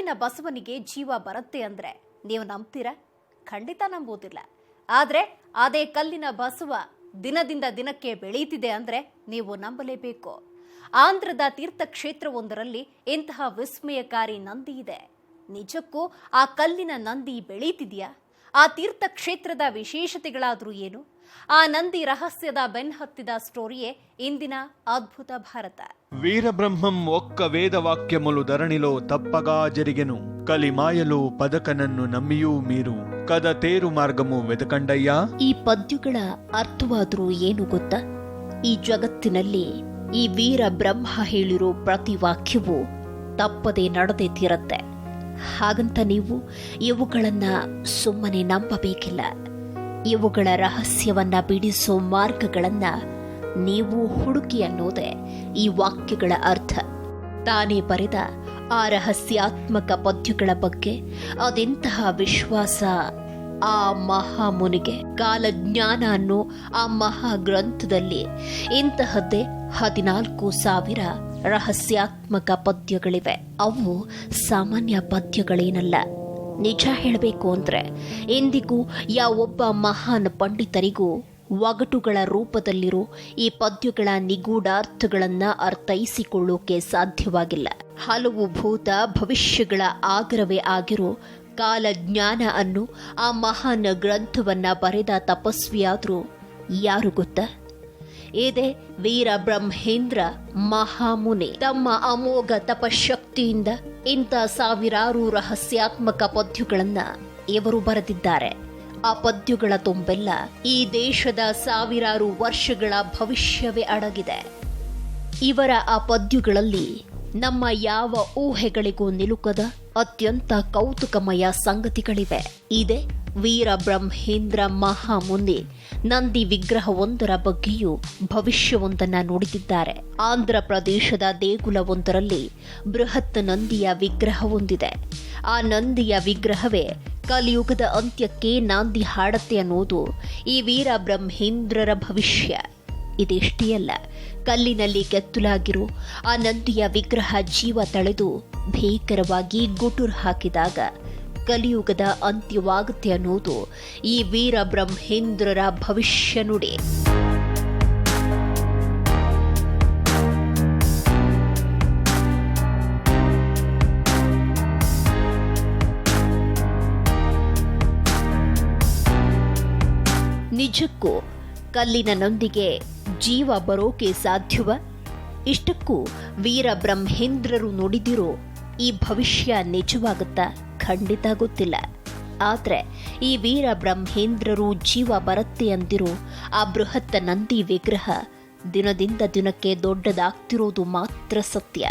ಕಲ್ಲಿನ ಬಸವನಿಗೆ ಜೀವ ಬರುತ್ತೆ ಅಂದ್ರೆ ನೀವು ನಂಬ್ತೀರಾ? ಖಂಡಿತ ನಂಬೋದಿಲ್ಲ. ಆದರೆ ಅದೇ ಕಲ್ಲಿನ ಬಸವ ದಿನದಿಂದ ದಿನಕ್ಕೆ ಬೆಳೀತಿದೆ ಅಂದ್ರೆ ನೀವು ನಂಬಲೇಬೇಕು. ಆಂಧ್ರದ ತೀರ್ಥಕ್ಷೇತ್ರವೊಂದರಲ್ಲಿ ಇಂತಹ ವಿಸ್ಮಯಕಾರಿ ನಂದಿ ಇದೆ. ನಿಜಕ್ಕೂ ಆ ಕಲ್ಲಿನ ನಂದಿ ಬೆಳೀತಿದೆಯಾ? ಆ ತೀರ್ಥಕ್ಷೇತ್ರದ ವಿಶೇಷತೆಗಳಾದ್ರೂ ಏನು? ಆ ನಂದಿ ರಹಸ್ಯದ ಬೆನ್ನಹತ್ತಿದ ಸ್ಟೋರಿಯೇ ಇಂದಿನ ಅದ್ಭುತ ಭಾರತ. వీరబ్రహ్మం ఒక్క వేదవాక్యములు ధరణిలో తప్పగా జరిగెను. కలిమాయలు పదకనన్ను నమ్మియూ మీరు ಕದ ತೇರು ಮಾರ್ಗಮು ವೆದಕಂಡಯ್ಯ. ಈ ಪದ್ಯಗಳ ಅರ್ಥವಾದ್ರೂ ಏನು ಗೊತ್ತಾ? ಈ ಜಗತ್ತಿನಲ್ಲಿ ಈ ವೀರ ಬ್ರಹ್ಮ ಹೇಳಿರೋ ಪ್ರತಿ ವಾಕ್ಯವೂ ತಪ್ಪದೆ ನಡೆದೇ ತೀರತ್ತೆ. ಹಾಗಂತ ನೀವು ಇವುಗಳನ್ನ ಸುಮ್ಮನೆ ನಂಬಬೇಕಿಲ್ಲ. ಇವುಗಳ ರಹಸ್ಯವನ್ನ ಬಿಡಿಸೋ ಮಾರ್ಗಗಳನ್ನ ನೀವು ಹುಡುಕಿ ಅನ್ನೋದೇ ಈ ವಾಕ್ಯಗಳ ಅರ್ಥ. ತಾನೇ ಬರೆದ ಆ ರಹಸ್ಯಾತ್ಮಕ ಪದ್ಯಗಳ ಬಗ್ಗೆ ಅದೆಂತಹ ವಿಶ್ವಾಸ ಆ ಮಹಾಮುನಿಗೆ. ಕಾಲಜ್ಞಾನ ಅನ್ನೋ ಆ ಮಹಾಗ್ರಂಥದಲ್ಲಿ ಇಂತಹದ್ದೇ 14,000 ರಹಸ್ಯಾತ್ಮಕ ಪದ್ಯಗಳಿವೆ. ಅವು ಸಾಮಾನ್ಯ ಪದ್ಯಗಳೇನಲ್ಲ. ನಿಜ ಹೇಳಬೇಕು ಅಂದ್ರೆ ಎಂದಿಗೂ ಯಾವೊಬ್ಬ ಮಹಾನ್ ಪಂಡಿತರಿಗೂ ಒಗಟುಗಳ ರೂಪದಲ್ಲಿರೋ ಈ ಪದ್ಯಗಳ ನಿಗೂಢಾರ್ಥಗಳನ್ನ ಅರ್ಥೈಸಿಕೊಳ್ಳೋಕೆ ಸಾಧ್ಯವಾಗಿಲ್ಲ. ಹಲವು ಭೂತ ಭವಿಷ್ಯಗಳ ಆಗರವೇ ಆಗಿರೋ ಕಾಲಜ್ಞಾನ ಅನ್ನು ಆ ಮಹಾನ್ ಗ್ರಂಥವನ್ನ ಬರೆದ ತಪಸ್ವಿಯಾದ್ರೂ ಯಾರು ಗೊತ್ತಾ? ಇದೇ ವೀರ ಬ್ರಹ್ಮೇಂದ್ರ ಮಹಾಮುನಿ. ತಮ್ಮ ಅಮೋಘ ತಪಶಕ್ತಿಯಿಂದ ಇಂಥ ಸಾವಿರಾರು ರಹಸ್ಯಾತ್ಮಕ ಪದ್ಯಗಳನ್ನ ಇವರು ಬರೆದಿದ್ದಾರೆ. ಆ ಪದ್ಯಗಳ ತುಂಬೆಲ್ಲ ಈ ದೇಶದ ಸಾವಿರಾರು ವರ್ಷಗಳ ಭವಿಷ್ಯವೇ ಅಡಗಿದೆ. ಇವರ ಆ ಪದ್ಯಗಳಲ್ಲಿ ನಮ್ಮ ಯಾವ ಊಹೆಗಳಿಗೂ ನಿಲುಕದ ಅತ್ಯಂತ ಕೌತುಕಮಯ ಸಂಗತಿಗಳಿವೆ. ಇದೇ ವೀರ ಬ್ರಹ್ಮೇಂದ್ರ ಮಹಾಮುನಿ ನಂದಿ ವಿಗ್ರಹವೊಂದರ ಬಗ್ಗೆಯೂ ಭವಿಷ್ಯವೊಂದನ್ನ ನುಡಿದಿದ್ದಾರೆ. ಆಂಧ್ರ ಪ್ರದೇಶದ ದೇಗುಲವೊಂದರಲ್ಲಿ ಬೃಹತ್ ನಂದಿಯ ವಿಗ್ರಹವೊಂದಿದೆ. ಆ ನಂದಿಯ ವಿಗ್ರಹವೇ ಕಲಿಯುಗದ ಅಂತ್ಯಕ್ಕೆ ನಾಂದಿ ಹಾಡತ್ತೆ ಅನ್ನೋದು ಈ ವೀರ ಬ್ರಹ್ಮೇಂದ್ರರ ಭವಿಷ್ಯ. ಇದಿಷ್ಟೇ ಅಲ್ಲ, ಕಲ್ಲಿನಲ್ಲಿ ಕೆತ್ತಲಾಗಿರೋ ಆ ನಂದಿಯ ವಿಗ್ರಹ ಜೀವ ತಳೆದು ಭೀಕರವಾಗಿ ಗುಟುರು ಹಾಕಿದಾಗ ಕಲಿಯುಗದ ಅಂತ್ಯವಾಗುತ್ತೆ ಅನ್ನೋದು ಈ ವೀರ ಬ್ರಹ್ಮೇಂದ್ರರ ಭವಿಷ್ಯ ನುಡಿ. ನಿಜಕ್ಕೂ ಕಲ್ಲಿನ ನಂದಿಗೆ ಜೀವ ಬರೋಕೆ ಸಾಧ್ಯವ? ಇಷ್ಟಕ್ಕೂ ವೀರ ಬ್ರಹ್ಮೇಂದ್ರರು ನುಡಿದಿರೋ ಈ ಭವಿಷ್ಯ ನಿಜವಾಗುತ್ತಾ? ಖಂಡಿತ ಗೊತ್ತಿಲ್ಲ. ಆದ್ರೆ ಈ ವೀರ ಬ್ರಹ್ಮೇಂದ್ರರು ಜೀವ ಬರುತ್ತೆ ಅಂದಿರೋ ಆ ಬೃಹತ್ ನಂದಿ ವಿಗ್ರಹ ದಿನದಿಂದ ದಿನಕ್ಕೆ ದೊಡ್ಡದಾಗ್ತಿರೋದು ಮಾತ್ರ ಸತ್ಯ.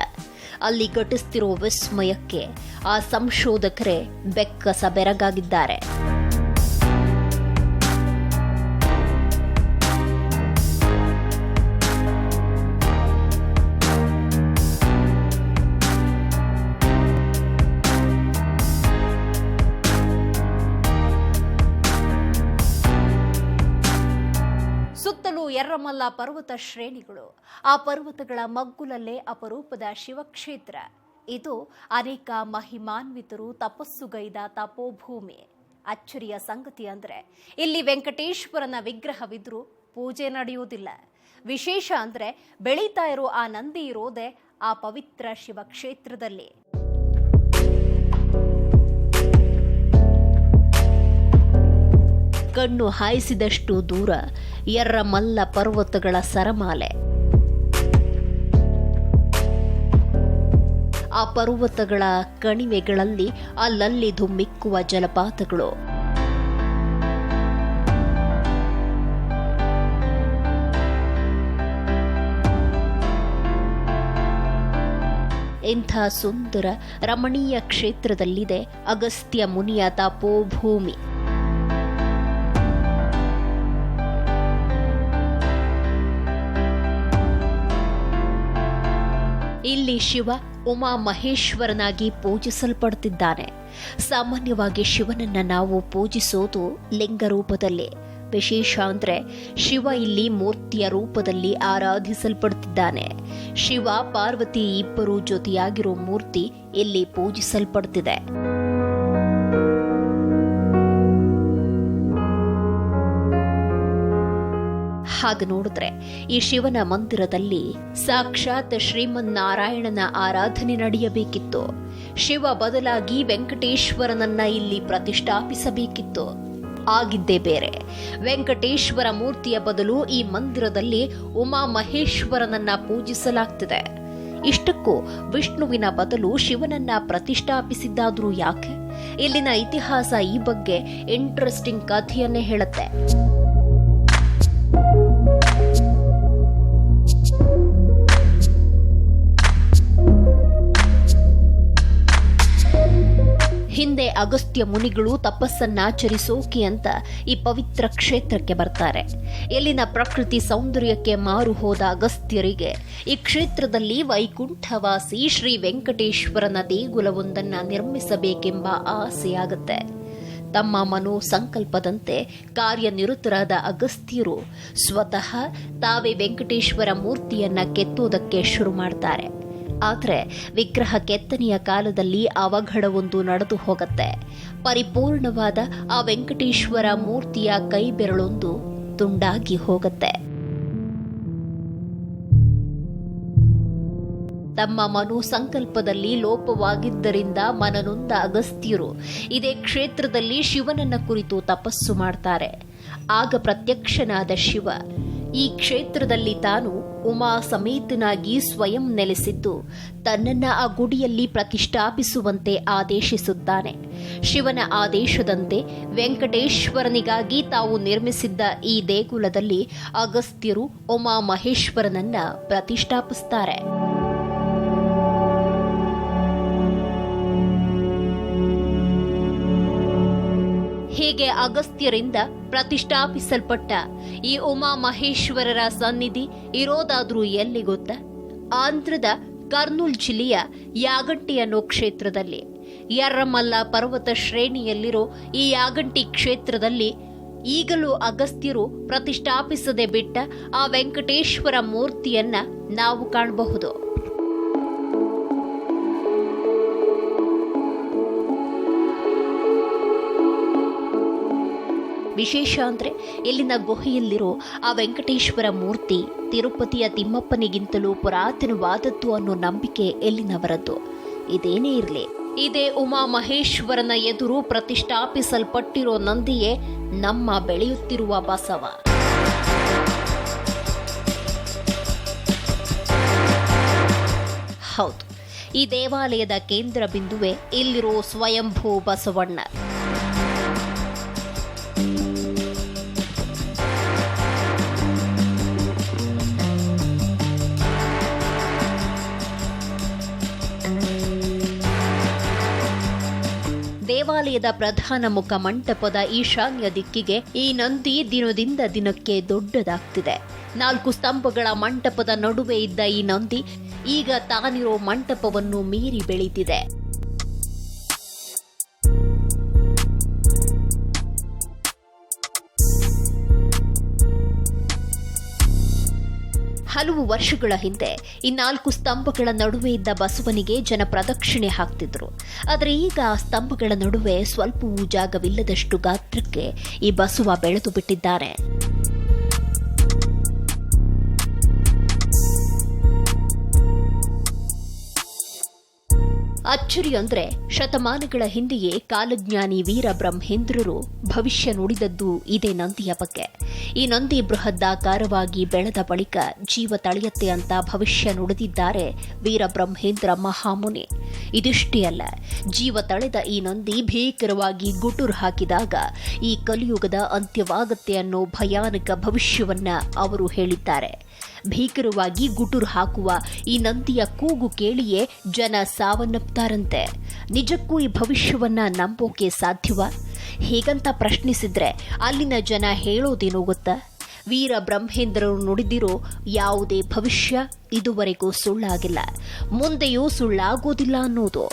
ಅಲ್ಲಿ ಘಟಿಸ್ತಿರೋ ವಿಸ್ಮಯಕ್ಕೆ ಆ ಸಂಶೋಧಕರೇ ಬೆಕ್ಕಸ ಬೆರಗಾಗಿದ್ದಾರೆ. ಸುತ್ತಲೂ ಎರ್ರಮಲ್ಲ ಪರ್ವತ ಶ್ರೇಣಿಗಳು. ಆ ಪರ್ವತಗಳ ಮಗ್ಗುಲಲ್ಲೇ ಅಪರೂಪದ ಶಿವಕ್ಷೇತ್ರ. ಇದು ಅನೇಕ ಮಹಿಮಾನ್ವಿತರು ತಪಸ್ಸುಗೈದ ತಪೋಭೂಮಿ. ಅಚ್ಚರಿಯ ಸಂಗತಿ ಅಂದ್ರೆ ಇಲ್ಲಿ ವೆಂಕಟೇಶ್ವರನ ವಿಗ್ರಹವಿದ್ರೂ ಪೂಜೆ ನಡೆಯುವುದಿಲ್ಲ. ವಿಶೇಷ ಅಂದ್ರೆ ಬೆಳೀತಾ ಇರೋ ಆ ನಂದಿ ಇರೋದೇ ಆ ಪವಿತ್ರ ಶಿವಕ್ಷೇತ್ರದಲ್ಲಿ. ಕಣ್ಣು ಹಾಯಿಸಿದಷ್ಟು ದೂರ ಎರ್ರಮಲ್ಲ ಪರ್ವತಗಳ ಸರಮಾಲೆ. ಆ ಪರ್ವತಗಳ ಕಣಿವೆಗಳಲ್ಲಿ ಅಲ್ಲಲ್ಲಿ ಧುಮ್ಮಿಕ್ಕುವ ಜಲಪಾತಗಳು. ಇಂಥ ಸುಂದರ ರಮಣೀಯ ಕ್ಷೇತ್ರದಲ್ಲಿದೆ ಅಗಸ್ತ್ಯ ಮುನಿಯ ತಪೋಭೂಮಿ. ಇಲ್ಲಿ ಶಿವ ಉಮಾ ಮಹೇಶ್ವರನಾಗಿ ಪೂಜಿಸಲ್ಪಡುತ್ತಿದ್ದಾನೆ. ಸಾಮಾನ್ಯವಾಗಿ ಶಿವನನ್ನ ನಾವು ಪೂಜಿಸೋದು ಲಿಂಗ ರೂಪದಲ್ಲಿ. ವಿಶೇಷ ಅಂದ್ರೆ ಶಿವ ಇಲ್ಲಿ ಮೂರ್ತಿಯ ರೂಪದಲ್ಲಿ ಆರಾಧಿಸಲ್ಪಡ್ತಿದ್ದಾನೆ. ಶಿವ ಪಾರ್ವತಿ ಇಬ್ಬರು ಜೊತೆಯಾಗಿರೋ ಮೂರ್ತಿ ಇಲ್ಲಿ ಪೂಜಿಸಲ್ಪಡ್ತಿದೆ. ಹಾಗೆ ನೋಡಿದ್ರೆ ಈ ಶಿವನ ಮಂದಿರದಲ್ಲಿ ಸಾಕ್ಷಾತ್ ಶ್ರೀಮನ್ನಾರಾಯಣನ ಆರಾಧನೆ ನಡೆಯಬೇಕಿತ್ತು. ಶಿವ ಬದಲಾಗಿ ವೆಂಕಟೇಶ್ವರನನ್ನ ಇಲ್ಲಿ ಪ್ರತಿಷ್ಠಾಪಿಸಬೇಕಿತ್ತು. ಆಗಿದ್ದೇ ಬೇರೆ. ವೆಂಕಟೇಶ್ವರ ಮೂರ್ತಿಯ ಬದಲು ಈ ಮಂದಿರದಲ್ಲಿ ಉಮಾ ಮಹೇಶ್ವರನನ್ನ ಪೂಜಿಸಲಾಗ್ತಿದೆ. ಇಷ್ಟಕ್ಕೂ ವಿಷ್ಣುವಿನ ಬದಲು ಶಿವನನ್ನ ಪ್ರತಿಷ್ಠಾಪಿಸಿದ್ದಾದ್ರೂ ಯಾಕೆ? ಇಲ್ಲಿನ ಇತಿಹಾಸ ಈ ಬಗ್ಗೆ ಇಂಟ್ರೆಸ್ಟಿಂಗ್ ಕಥೆಯನ್ನೇ ಹೇಳುತ್ತೆ. ಹಿಂದೆ ಅಗಸ್ತ್ಯ ಮುನಿಗಳು ತಪಸ್ಸನ್ನಾಚರಿಸೋಕೆ ಅಂತ ಈ ಪವಿತ್ರ ಕ್ಷೇತ್ರಕ್ಕೆ ಬರ್ತಾರೆ. ಇಲ್ಲಿನ ಪ್ರಕೃತಿ ಸೌಂದರ್ಯಕ್ಕೆ ಮಾರು ಹೋದ ಅಗಸ್ತ್ಯರಿಗೆ ಈ ಕ್ಷೇತ್ರದಲ್ಲಿ ವೈಕುಂಠವಾಸಿ ಶ್ರೀ ವೆಂಕಟೇಶ್ವರನ ದೇಗುಲವೊಂದನ್ನ ನಿರ್ಮಿಸಬೇಕೆಂಬ ಆಸೆಯಾಗುತ್ತೆ. ತಮ್ಮ ಮನೋ ಸಂಕಲ್ಪದಂತೆ ಕಾರ್ಯನಿರತರಾದ ಅಗಸ್ತ್ಯರು ಸ್ವತಃ ತಾವೇ ವೆಂಕಟೇಶ್ವರ ಮೂರ್ತಿಯನ್ನ ಕೆತ್ತೋದಕ್ಕೆ ಶುರು ಮಾಡ್ತಾರೆ. ಆದರೆ ವಿಗ್ರಹ ಕೆತ್ತನೆಯ ಕಾಲದಲ್ಲಿ ಅವಘಡವೊಂದು ನಡೆದು ಹೋಗುತ್ತೆ. ಪರಿಪೂರ್ಣವಾದ ಆ ವೆಂಕಟೇಶ್ವರ ಮೂರ್ತಿಯ ಕೈ ಬೆರಳೊಂದು ತುಂಡಾಗಿ ಹೋಗುತ್ತೆ. ತಮ್ಮ ಮನೋ ಸಂಕಲ್ಪದಲ್ಲಿ ಲೋಪವಾಗಿದ್ದರಿಂದ ಮನನೊಂದ ಅಗಸ್ತ್ಯರು ಇದೇ ಕ್ಷೇತ್ರದಲ್ಲಿ ಶಿವನನ್ನ ಕುರಿತು ತಪಸ್ಸು ಮಾಡ್ತಾರೆ. ಆಗ ಪ್ರತ್ಯಕ್ಷನಾದ ಶಿವ ಈ ಕ್ಷೇತ್ರದಲ್ಲಿ ತಾನು ಉಮಾ ಸಮೇತನಾಗಿ ಸ್ವಯಂ ನೆಲೆಸಿದ್ದು ತನ್ನನ್ನ ಆ ಗುಡಿಯಲ್ಲಿ ಪ್ರತಿಷ್ಠಾಪಿಸುವಂತೆ ಆದೇಶಿಸುತ್ತಾನೆ. ಶಿವನ ಆದೇಶದಂತೆ ವೆಂಕಟೇಶ್ವರನಿಗಾಗಿ ತಾವು ನಿರ್ಮಿಸಿದ್ದ ಈ ದೇಗುಲದಲ್ಲಿ ಅಗಸ್ತ್ಯರು ಉಮಾ ಮಹೇಶ್ವರನನ್ನ ಪ್ರತಿಷ್ಠಾಪಿಸುತ್ತಾರೆ. ಹೀಗೆ ಅಗಸ್ತ್ಯರಿಂದ ಪ್ರತಿಷ್ಠಾಪಿಸಲ್ಪಟ್ಟ ಈ ಉಮಾ ಮಹೇಶ್ವರರ ಸನ್ನಿಧಿ ಇರೋದಾದ್ರೂ ಎಲ್ಲಿ ಗೊತ್ತಾ? ಆಂಧ್ರದ ಕರ್ನೂಲ್ ಜಿಲ್ಲೆಯ ಯಾಗಂಟಿ ಅನ್ನೋ ಕ್ಷೇತ್ರದಲ್ಲಿ. ಯರ್ರಮಲ್ಲ ಪರ್ವತ ಶ್ರೇಣಿಯಲ್ಲಿರೋ ಈ ಯಾಗಂಟಿ ಕ್ಷೇತ್ರದಲ್ಲಿ ಈಗಲೂ ಅಗಸ್ತ್ಯರು ಪ್ರತಿಷ್ಠಾಪಿಸದೆ ಬಿಟ್ಟ ಆ ವೆಂಕಟೇಶ್ವರ ಮೂರ್ತಿಯನ್ನ ನಾವು ಕಾಣಬಹುದು. ವಿಶೇಷ ಅಂದ್ರೆ ಇಲ್ಲಿನ ಗುಹೆಯಲ್ಲಿರೋ ಆ ವೆಂಕಟೇಶ್ವರ ಮೂರ್ತಿ ತಿರುಪತಿಯ ತಿಮ್ಮಪ್ಪನಿಗಿಂತಲೂ ಪುರಾತನವಾದದ್ದು ಅನ್ನೋ ನಂಬಿಕೆ ಎಲ್ಲಿನವರದ್ದು. ಇದೇನೇ ಇರಲಿ, ಇದೇ ಉಮಾ ಮಹೇಶ್ವರನ ಎದುರು ಪ್ರತಿಷ್ಠಾಪಿಸಲ್ಪಟ್ಟಿರೋ ನಂದಿಯೇ ನಮ್ಮ ಬೆಳೆಯುತ್ತಿರುವ ಬಸವ. ಹೌದು, ಈ ದೇವಾಲಯದ ಕೇಂದ್ರ ಬಿಂದುವೆ ಇಲ್ಲಿರೋ ಸ್ವಯಂಭೂ ಬಸವಣ್ಣ. ದೇವಾಲಯದ ಪ್ರಧಾನ ಮುಖ ಮಂಟಪದ ಈಶಾನ್ಯ ದಿಕ್ಕಿಗೆ ಈ ನಂದಿ ದಿನದಿಂದ ದಿನಕ್ಕೆ ದೊಡ್ಡದಾಗ್ತಿದೆ. 4 ಸ್ತಂಭಗಳ ಮಂಟಪದ ನಡುವೆ ಇದ್ದ ಈ ನಂದಿ ಈಗ ತಾನಿರೋ ಮಂಟಪವನ್ನು ಮೀರಿ ಬೆಳೀತಿದೆ. ಹಲವು ವರ್ಷಗಳ ಹಿಂದೆ ಈ 4 ಸ್ತಂಭಗಳ ನಡುವೆ ಇದ್ದ ಬಸವನಿಗೆ ಜನ ಪ್ರದಕ್ಷಿಣೆ ಹಾಕ್ತಿದ್ರು. ಆದರೆ ಈಗ ಆ ಸ್ತಂಭಗಳ ನಡುವೆ ಸ್ವಲ್ಪವೂ ಜಾಗವಿಲ್ಲದಷ್ಟು ಗಾತ್ರಕ್ಕೆ ಈ ಬಸವ ಬೆಳೆದು ಬಿಟ್ಟಿದ್ದಾರೆ. ಅಚ್ಚರಿ ಅಂದ್ರೆ ಶತಮಾನಗಳ ಹಿಂದೆಯೇ ಕಾಲಜ್ಞಾನಿ ವೀರಬ್ರಹ್ಮೇಂದ್ರರು ಭವಿಷ್ಯ ನುಡಿದದ್ದು ಇದೇ ನಂದಿಯ ಬಗ್ಗೆ. ಈ ನಂದಿ ಬೃಹದಾಕಾರವಾಗಿ ಬೆಳೆದ ಬಳಿಕ ಜೀವ ತಳೆಯತ್ತೆ ಅಂತ ಭವಿಷ್ಯ ನುಡಿದಿದ್ದಾರೆ ವೀರಬ್ರಹ್ಮೇಂದ್ರ ಮಹಾಮುನಿ. ಇದಿಷ್ಟೇ ಅಲ್ಲ, ಜೀವ ತಳೆದ ಈ ನಂದಿ ಭೀಕರವಾಗಿ ಗುಟುರು ಹಾಕಿದಾಗ ಈ ಕಲಿಯುಗದ ಅಂತ್ಯವಾಗತ್ತೆ ಅನ್ನೋ ಭಯಾನಕ ಭವಿಷ್ಯವನ್ನ ಅವರು ಹೇಳಿದ್ದಾರೆ. ಭೀಕರವಾಗಿ ಗುಟುರು ಹಾಕುವ ಈ ನಂದಿಯ ಕೂಗು ಕೇಳಿಯೇ ಜನ ಸಾವನ್ನಪ್ತಾರಂತೆ. ನಿಜಕ್ಕೂ ಈ ಭವಿಷ್ಯವನ್ನ ನಂಬೋಕೆ ಸಾಧ್ಯವಾ? ಹೇಗಂತ ಪ್ರಶ್ನಿಸಿದ್ರೆ ಅಲ್ಲಿನ ಜನ ಹೇಳೋದೇನೋ ಗೊತ್ತಾ? ವೀರಬ್ರಹ್ಮೇಂದ್ರರು ನುಡಿದಿರೋ ಯಾವುದೇ ಭವಿಷ್ಯ ಇದುವರೆಗೂ ಸುಳ್ಳಾಗಿಲ್ಲ, ಮುಂದೆಯೂ ಸುಳ್ಳಾಗೋದಿಲ್ಲ ಅನ್ನೋದು.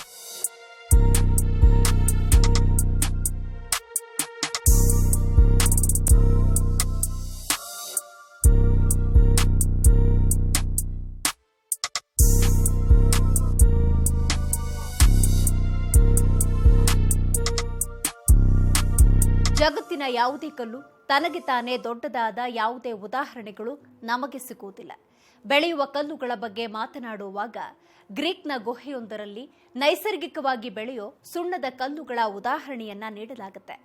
ಜಗತ್ತಿನ ಯಾವುದೇ ಕಲ್ಲು ತನಗೆ ತಾನೇ ದೊಡ್ಡದಾದ ಯಾವುದೇ ಉದಾಹರಣೆಗಳು ನಮಗೆ ಸಿಗುವುದಿಲ್ಲ. ಬೆಳೆಯುವ ಕಲ್ಲುಗಳ ಬಗ್ಗೆ ಮಾತನಾಡುವಾಗ ಗ್ರೀಕ್ನ ಗುಹೆಯೊಂದರಲ್ಲಿ ನೈಸರ್ಗಿಕವಾಗಿ ಬೆಳೆಯೋ ಸುಣ್ಣದ ಕಲ್ಲುಗಳ ಉದಾಹರಣೆಯನ್ನ ನೀಡಲಾಗುತ್ತೆ.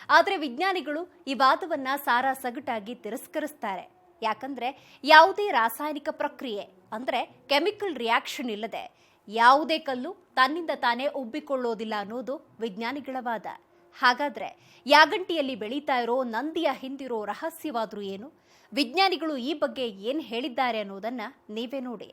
ಆದರೆ ವಿಜ್ಞಾನಿಗಳು ಈ ವಾದವನ್ನ ಸಾರಾಸಗಟಾಗಿ ತಿರಸ್ಕರಿಸ್ತಾರೆ. ಯಾಕಂದ್ರೆ ಯಾವುದೇ ರಾಸಾಯನಿಕ ಪ್ರಕ್ರಿಯೆ ಅಂದ್ರೆ ಕೆಮಿಕಲ್ ರಿಯಾಕ್ಷನ್ ಇಲ್ಲದೆ ಯಾವುದೇ ಕಲ್ಲು ತನ್ನಿಂದ ತಾನೇ ಉಬ್ಬಿಕೊಳ್ಳೋದಿಲ್ಲ ಅನ್ನೋದು ವಿಜ್ಞಾನಿಗಳ ವಾದ. ಹಾಗಾದ್ರೆ ಯಾಗಂಟಿಯಲ್ಲಿ ಬೆಳೀತಾ ಇರೋ ನಂದಿಯ ಹಿಂದಿರೋ ರಹಸ್ಯವಾದ್ರೂ ಏನು? ವಿಜ್ಞಾನಿಗಳು ಈ ಬಗ್ಗೆ ಏನ್ ಹೇಳಿದ್ದಾರೆ ಅನ್ನೋದನ್ನ ನೀವೇ ನೋಡಿ.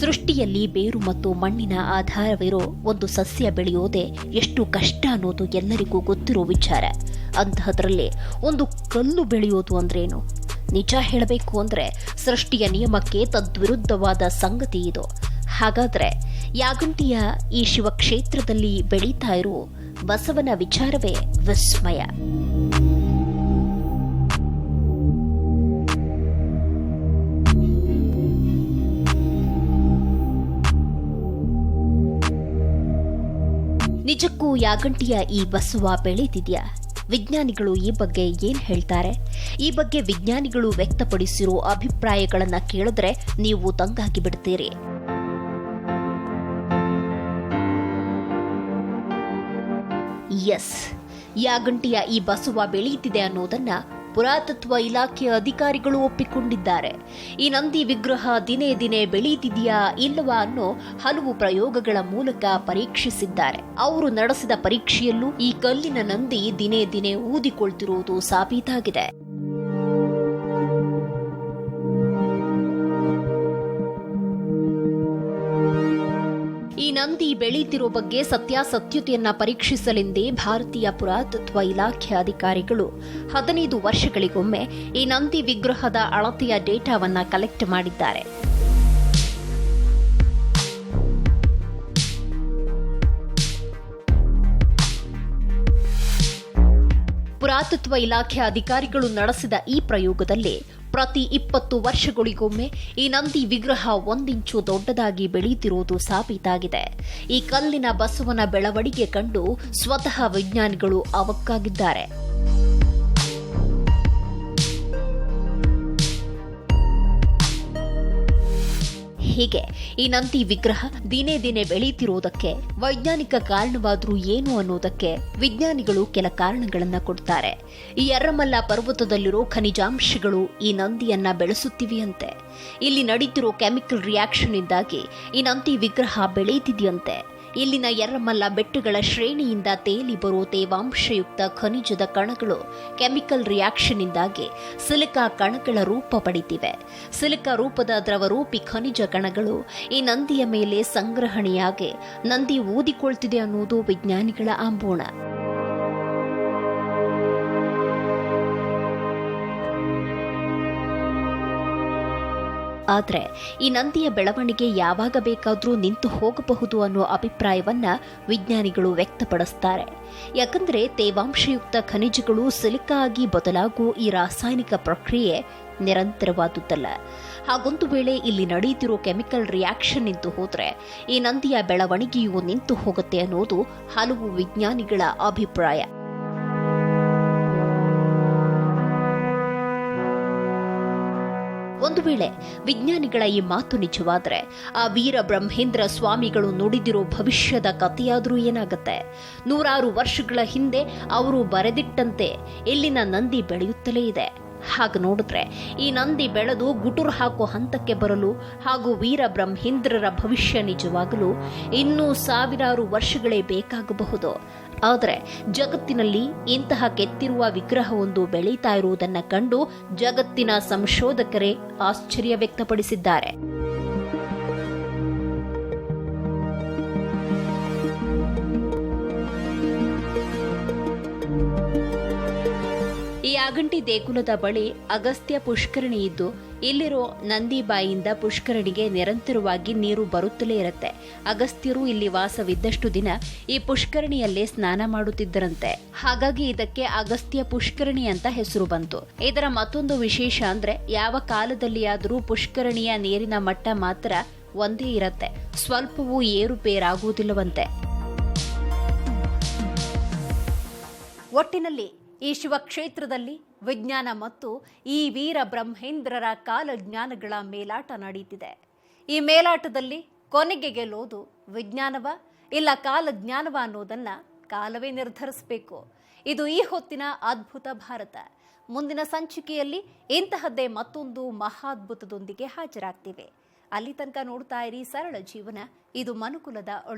ಸೃಷ್ಟಿಯಲ್ಲಿ ಬೇರು ಮತ್ತು ಮಣ್ಣಿನ ಆಧಾರವಿರೋ ಒಂದು ಸಸ್ಯ ಬೆಳೆಯೋದೇ ಎಷ್ಟು ಕಷ್ಟ ಅನ್ನೋದು ಎಲ್ಲರಿಗೂ ಗೊತ್ತಿರೋ ವಿಚಾರ. ಅಂತಹದ್ರಲ್ಲಿ ಒಂದು ಕಲ್ಲು ಬೆಳೆಯೋದು ಅಂದ್ರೇನು? ನಿಜ ಹೇಳಬೇಕು ಅಂದ್ರೆ ಸೃಷ್ಟಿಯ ನಿಯಮಕ್ಕೆ ತದ್ವಿರುದ್ಧವಾದ ಸಂಗತಿ ಇದು. ಹಾಗಾದ್ರೆ ಯಾಗಂಟಿಯ ಈ ಶಿವಕ್ಷೇತ್ರದಲ್ಲಿ ಬೆಳೀತಾ ಇರೋ ಬಸವನ ವಿಚಾರವೇ ವಿಸ್ಮಯ. ನಿಜಕ್ಕೂ ಯಾಗಂಟಿಯ ಈ ಬಸವ ಬೆಳೆದಿದ್ಯಾ? ವಿಜ್ಞಾನಿಗಳು ಈ ಬಗ್ಗೆ ಏನ್ ಹೇಳ್ತಾರೆ? ಈ ಬಗ್ಗೆ ವಿಜ್ಞಾನಿಗಳು ವ್ಯಕ್ತಪಡಿಸಿರೋ ಅಭಿಪ್ರಾಯಗಳನ್ನ ಕೇಳಿದ್ರೆ ನೀವು ದಂಗಾಗಿ ಬಿಡ್ತೀರಿ. ಎಸ್, ಯಾಗಂಟಿಯ ಈ ಬಸವ ಬೆಳೆಯುತ್ತಿದೆ ಅನ್ನೋದನ್ನ ಪುರಾತತ್ವ ಇಲಾಖೆಯ ಅಧಿಕಾರಿಗಳು ಒಪ್ಪಿಕೊಂಡಿದ್ದಾರೆ. ಈ ನಂದಿ ವಿಗ್ರಹ ದಿನೇ ದಿನೇ ಬೆಳೆಯುತ್ತಿದೆಯಾ ಇಲ್ಲವಾ ಅನ್ನೋ ಹಲವು ಪ್ರಯೋಗಗಳ ಮೂಲಕ ಪರೀಕ್ಷಿಸಿದ್ದಾರೆ. ಅವರು ನಡೆಸಿದ ಪರೀಕ್ಷೆಯಲ್ಲೂ ಈ ಕಲ್ಲಿನ ನಂದಿ ದಿನೇ ದಿನೇ ಊದಿಕೊಳ್ತಿರುವುದು ಸಾಬೀತಾಗಿದೆ. ಈ ನಂದಿ ಬೆಳೆಯುತ್ತಿರೋ ಬಗ್ಗೆ ಸತ್ಯಾಸತ್ಯತೆಯನ್ನ ಪರೀಕ್ಷಿಸಲೆಂದೇ ಭಾರತೀಯ ಪುರಾತತ್ವ ಇಲಾಖೆ ಅಧಿಕಾರಿಗಳು 15 ವರ್ಷಗಳಿಗೊಮ್ಮೆ ಈ ನಂದಿ ವಿಗ್ರಹದ ಅಳತೆಯ ಡೇಟಾವನ್ನ ಕಲೆಕ್ಟ್ ಮಾಡಿದ್ದಾರೆ. ಪುರಾತತ್ವ ಇಲಾಖೆ ಅಧಿಕಾರಿಗಳು ನಡೆಸಿದ ಈ ಪ್ರಯೋಗದಲ್ಲಿ ಪ್ರತಿ 20 ವರ್ಷಗಳಿಗೊಮ್ಮೆ ಈ ನಂದಿ ವಿಗ್ರಹ 1 ಇಂಚು ದೊಡ್ಡದಾಗಿ ಬೆಳೆಯುತ್ತಿರುವುದು ಸಾಬೀತಾಗಿದೆ. ಈ ಕಲ್ಲಿನ ಬಸವನ ಬೆಳವಣಿಗೆ ಕಂಡು ಸ್ವತಃ ವಿಜ್ಞಾನಿಗಳು ಅವಕ್ಕಾಗಿದ್ದಾರೆ. ಹೀಗೆ ಈ ನಂದಿ ವಿಗ್ರಹ ದಿನೇ ದಿನೇ ಬೆಳೆಯುತ್ತಿರುವುದಕ್ಕೆ ವೈಜ್ಞಾನಿಕ ಕಾರಣವಾದ್ರೂ ಏನು ಅನ್ನೋದಕ್ಕೆ ವಿಜ್ಞಾನಿಗಳು ಕೆಲ ಕಾರಣಗಳನ್ನ ಕೊಡ್ತಾರೆ. ಈ ಎರ್ರಮಲ್ಲ ಪರ್ವತದಲ್ಲಿರೋ ಖನಿಜಾಂಶಗಳು ಈ ನಂದಿಯನ್ನ ಬೆಳೆಸುತ್ತಿವೆಯಂತೆ. ಇಲ್ಲಿ ನಡೀತಿರೋ ಕೆಮಿಕಲ್ ರಿಯಾಕ್ಷನ್ ಇಂದಾಗಿ ಈ ನಂದಿ ವಿಗ್ರಹ ಬೆಳೆಯುತ್ತಿದೆಯಂತೆ. ಇಲ್ಲಿನ ಎರ್ರಮಲ್ಲ ಬೆಟ್ಟಗಳ ಶ್ರೇಣಿಯಿಂದ ತೇಲಿ ಬರೋ ತೇವಾಂಶಯುಕ್ತ ಖನಿಜದ ಕಣಗಳು ಕೆಮಿಕಲ್ ರಿಯಾಕ್ಷನ್ ಇಂದಾಗಿ ಸಿಲಿಕಾ ಕಣಗಳ ರೂಪ ಪಡೆದಿವೆ. ಸಿಲಿಕಾ ರೂಪದ ದ್ರವರೂಪಿ ಖನಿಜ ಕಣಗಳು ಈ ನಂದಿಯ ಮೇಲೆ ಸಂಗ್ರಹಣೆಯಾಗಿ ನಂದಿ ಊದಿಕೊಳ್ತಿದೆ ಅನ್ನೋದು ವಿಜ್ಞಾನಿಗಳ ಆಂಬೋಣ. ಆದರೆ ಈ ನಂದಿಯ ಬೆಳವಣಿಗೆ ಯಾವಾಗ ಬೇಕಾದರೂ ನಿಂತು ಹೋಗಬಹುದು ಅನ್ನೋ ಅಭಿಪ್ರಾಯವನ್ನ ವಿಜ್ಞಾನಿಗಳು ವ್ಯಕ್ತಪಡಿಸ್ತಾರೆ. ಯಾಕಂದ್ರೆ ತೇವಾಂಶಯುಕ್ತ ಖನಿಜಗಳು ಸಿಲಿಕಾ ಆಗಿ ಬದಲಾಗುವ ಈ ರಾಸಾಯನಿಕ ಪ್ರಕ್ರಿಯೆ ನಿರಂತರವಾದುದಲ್ಲ. ಹಾಗೊಂದು ವೇಳೆ ಇಲ್ಲಿ ನಡೆಯುತ್ತಿರೋ ಕೆಮಿಕಲ್ ರಿಯಾಕ್ಷನ್ ನಿಂತು ಹೋದ್ರೆ ಈ ನಂದಿಯ ಬೆಳವಣಿಗೆಯು ನಿಂತು ಹೋಗುತ್ತೆ ಅನ್ನೋದು ಹಲವು ವಿಜ್ಞಾನಿಗಳ ಅಭಿಪ್ರಾಯ. ಒಂದು ವೇಳೆ ವಿಜ್ಞಾನಿಗಳ ಈ ಮಾತು ನಿಜವಾದ್ರೆ ಆ ವೀರ ಬ್ರಹ್ಮೇಂದ್ರ ಸ್ವಾಮಿಗಳು ನುಡಿದಿರೋ ಭವಿಷ್ಯದ ಕಥೆಯಾದ್ರೂ ಏನಾಗತ್ತೆ? 100 ವರ್ಷಗಳ ಹಿಂದೆ ಅವರು ಬರೆದಿಟ್ಟಂತೆ ಇಲ್ಲಿನ ನಂದಿ ಬೆಳೆಯುತ್ತಲೇ ಇದೆ. ಹಾಗೆ ನೋಡಿದ್ರೆ ಈ ನಂದಿ ಬೆಳೆದು ಗುಟುರು ಹಾಕೋ ಹಂತಕ್ಕೆ ಬರಲು ಹಾಗೂ ವೀರ ಬ್ರಹ್ಮೇಂದ್ರರ ಭವಿಷ್ಯ ನಿಜವಾಗಲು ಇನ್ನೂ 1000 ವರ್ಷಗಳೇ ಬೇಕಾಗಬಹುದು. ಆದರೆ ಜಗತ್ತಿನಲ್ಲಿ ಇಂತಹ ಕೆತ್ತಿರುವ ವಿಗ್ರಹವೊಂದು ಬೆಳೀತಾ ಇರುವುದನ್ನು ಕಂಡು ಜಗತ್ತಿನ ಸಂಶೋಧಕರೇ ಆಶ್ಚರ್ಯ ವ್ಯಕ್ತಪಡಿಸಿದ್ದಾರೆ. ಈ ಯಾಗಂಟಿ ದೇಗುಲದ ಬಳಿ ಅಗಸ್ತ್ಯ ಪುಷ್ಕರಣಿ ಇದ್ದು ಇಲ್ಲಿರೋ ನಂದಿ ಬಾಯಿಯಿಂದ ಪುಷ್ಕರಣಿಗೆ ನಿರಂತರವಾಗಿ ನೀರು ಬರುತ್ತಲೇ ಇರುತ್ತೆ. ಅಗಸ್ತ್ಯರು ಇಲ್ಲಿ ವಾಸವಿದ್ದಷ್ಟು ದಿನ ಈ ಪುಷ್ಕರಣಿಯಲ್ಲೇ ಸ್ನಾನ ಮಾಡುತ್ತಿದ್ದರಂತೆ. ಹಾಗಾಗಿ ಇದಕ್ಕೆ ಅಗಸ್ತ್ಯ ಪುಷ್ಕರಣಿ ಅಂತ ಹೆಸರು ಬಂತು. ಇದರ ಮತ್ತೊಂದು ವಿಶೇಷ ಅಂದ್ರೆ ಯಾವ ಕಾಲದಲ್ಲಿಯಾದರೂ ಪುಷ್ಕರಣಿಯ ನೀರಿನ ಮಟ್ಟ ಮಾತ್ರ ಒಂದೇ ಇರತ್ತೆ, ಸ್ವಲ್ಪವೂ ಏರುಪೇರಾಗುವುದಿಲ್ಲವಂತೆ. ಒಟ್ಟಿನಲ್ಲಿ ಈ ಶಿವಕ್ಷೇತ್ರದಲ್ಲಿ ವಿಜ್ಞಾನ ಮತ್ತು ಈ ವೀರ ಬ್ರಹ್ಮೇಂದ್ರರ ಕಾಲಜ್ಞಾನಗಳ ಮೇಲಾಟ ನಡೆಯುತ್ತಿದೆ. ಈ ಮೇಲಾಟದಲ್ಲಿ ಕೊನೆಗೆ ಗೆಲ್ಲೋದು ವಿಜ್ಞಾನವ ಇಲ್ಲ ಕಾಲಜ್ಞಾನವ ಅನ್ನೋದನ್ನ ಕಾಲವೇ ನಿರ್ಧರಿಸಬೇಕು. ಇದು ಈ ಹೊತ್ತಿನ ಅದ್ಭುತ ಭಾರತ. ಮುಂದಿನ ಸಂಚಿಕೆಯಲ್ಲಿ ಇಂತಹದ್ದೇ ಮತ್ತೊಂದು ಮಹಾದ್ಭುತದೊಂದಿಗೆ ಹಾಜರಾಗ್ತೀವಿ. ಅಲ್ಲಿ ತನಕ ನೋಡ್ತಾ ಇರಿ ಸರಳ ಜೀವನ. ಇದು ಮನುಕುಲದ ಒಳಿತು.